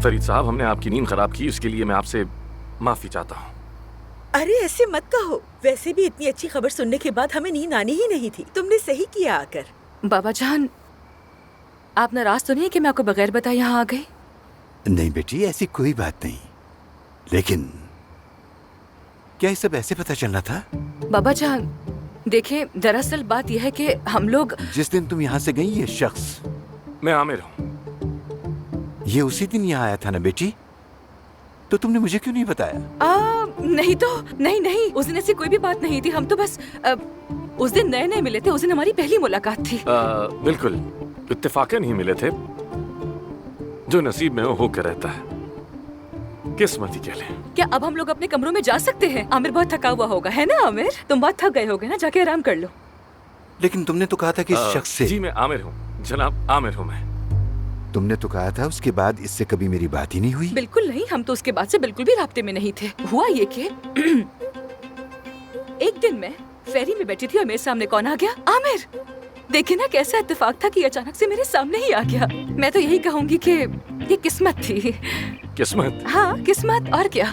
फरीद साहब, हमने आपकी नींद खराब की, इसके लिए मैं आपसे माफी चाहता हूँ। अरे ऐसे मत कहो, वैसे भी इतनी अच्छी खबर सुनने के बाद हमें नींद आनी ही नहीं थी। तुमने सही किया आकर। बाबा जान, आप नाराज तो नहीं कि मैं आपको बगैर बताए यहाँ आ गई? नहीं बेटी, ऐसी कोई बात नहीं, लेकिन क्या ये सब ऐसे पता चलना था? बाबा जान देखिए, दरअसल बात यह है कि हम लोग जिस दिन तुम यहाँ से गई, ये शख्स, मैं आमिर हूँ। ये उसी दिन यहाँ आया था ना बेटी? तो तुमने मुझे क्यों नहीं बताया? नहीं तो नहीं, उस दिन ऐसी कोई भी बात नहीं थी। हम तो बस उस दिन नए नए मिले थे, उस दिन हमारी पहली मुलाकात थी। बिल्कुल इत्तेफाकन ही मिले थे, जो नसीब में होकर रहता है, किस्मत ही कह लें। क्या अब हम लोग अपने कमरों में जा सकते हैं? आमिर बहुत थका हुआ होगा, है ना आमिर? तुम बहुत थक गए होगे ना, जाके आराम कर लो। लेकिन तुमने तो कहा था कि इस शख्स से। जी मैं आमिर हूँ जनाब, आमिर हूँ मैं। तुमने तो कहा था उसके बाद इससे कभी मेरी बात ही नहीं हुई। बिल्कुल नहीं, हम तो उसके बाद से बिल्कुल भी राब्ते में नहीं थे। हुआ ये कि एक दिन मैं फेरी में बैठी थी और मेरे सामने कौन आ गया? आमिर। देखिए ना कैसा इत्तेफाक था कि अचानक से मेरे सामने ही आ गया। मैं तो यही कहूंगी कि ये किस्मत थी। किस्मत? हाँ किस्मत, और क्या।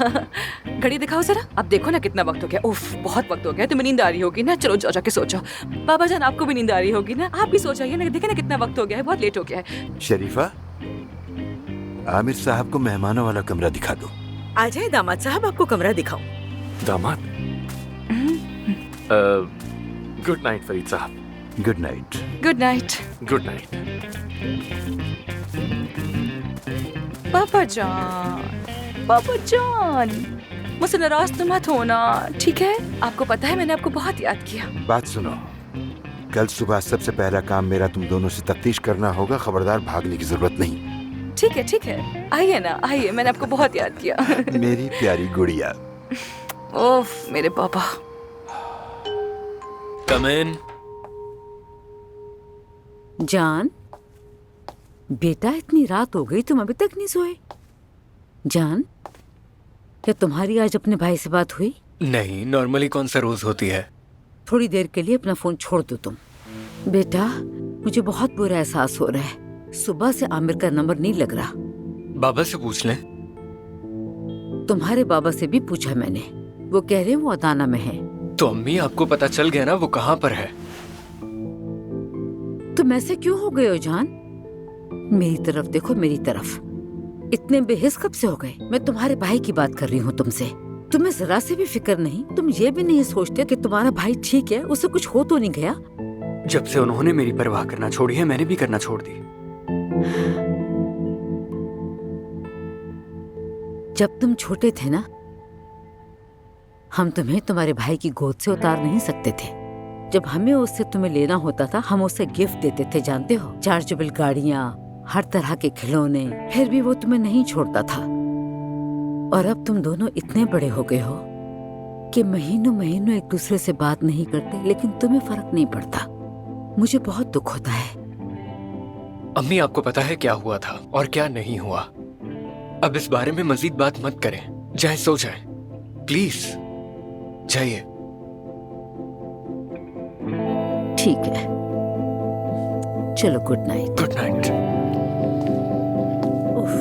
घड़ी दिखाओ जरा, अब देखो ना कितना वक्त हो गया। उफ, बहुत वक्त हो गया। तुम्हें नींद आ रही होगी ना, चलो जाओ जाके सो जाओ। बाबा जान आपको भी नींद आ रही होगी ना, आप भी सो जाइए ना। देखे ना कितना वक्त हो गया है, बहुत लेट हो गया है। शरीफा, आमिर साहब को मेहमानों वाला कमरा दिखा दो। आ जाए दामाद साहब, आपको कमरा दिखाऊं। दामाद? गुड नाइट फरीद साहब। Good night. Good night. Good night. पापा जान, पापा जान, मुझसे नाराज तो मत होना, ठीक है? आपको पता है मैंने आपको बहुत याद किया। बात सुनो, कल सुबह सबसे पहला काम मेरा तुम दोनों से तफ्तीश करना होगा। खबरदार भागने की जरूरत नहीं। ठीक है, आइए ना, आइए, मैंने आपको बहुत याद किया। मेरी प्यारी गुड़िया। ओफ मेरे पापा। कम इन। जान बेटा, इतनी रात हो गई, तुम अभी तक नहीं सोए? जान, क्या तुम्हारी आज अपने भाई से बात हुई? नहीं, नॉर्मली कौन सा रोज होती है। थोड़ी देर के लिए अपना फोन छोड़ दो तुम। बेटा, मुझे बहुत बुरा एहसास हो रहा है। सुबह से आमिर का नंबर नहीं लग रहा। बाबा से पूछ लें। तुम्हारे बाबा से भी पूछा मैंने, वो कह रहे वो अदाना में है। तो अम्मी, आपको पता चल गया ना वो कहाँ पर है? तुम ऐसे क्यों हो गए हो जान? मेरी तरफ देखो, मेरी तरफ। इतने बेहिस कब से हो गए? मैं तुम्हारे भाई की बात कर रही हूँ तुमसे। तुम्हें जरा से भी फिक्र नहीं? तुम ये भी नहीं सोचते कि तुम्हारा भाई ठीक है, उसे कुछ हो तो नहीं गया? जब से उन्होंने मेरी परवाह करना छोड़ी है, मैंने भी करना छोड़ दी। जब तुम छोटे थे ना, हम तुम्हें तुम्हारे भाई की गोद से उतार नहीं सकते थे। जब हमें उससे तुम्हें लेना होता था, हम उसे गिफ्ट देते थे, जानते हो? चार्जेबल गाड़ियाँ, हर तरह के खिलौने, फिर भी वो तुम्हें नहीं छोड़ता था। और अब तुम दोनों इतने बड़े हो गए हो कि महीनों महीनों एक दूसरे से बात नहीं करते, लेकिन तुम्हें फर्क नहीं पड़ता। मुझे बहुत दुख होता है। अम्मी, आपको पता है क्या हुआ था और क्या नहीं हुआ। अब इस बारे में मजीद बात मत करें। जाए सो जाए, प्लीज जाइए। ठीक है, चलो, गुड नाइट। Good night. उफ।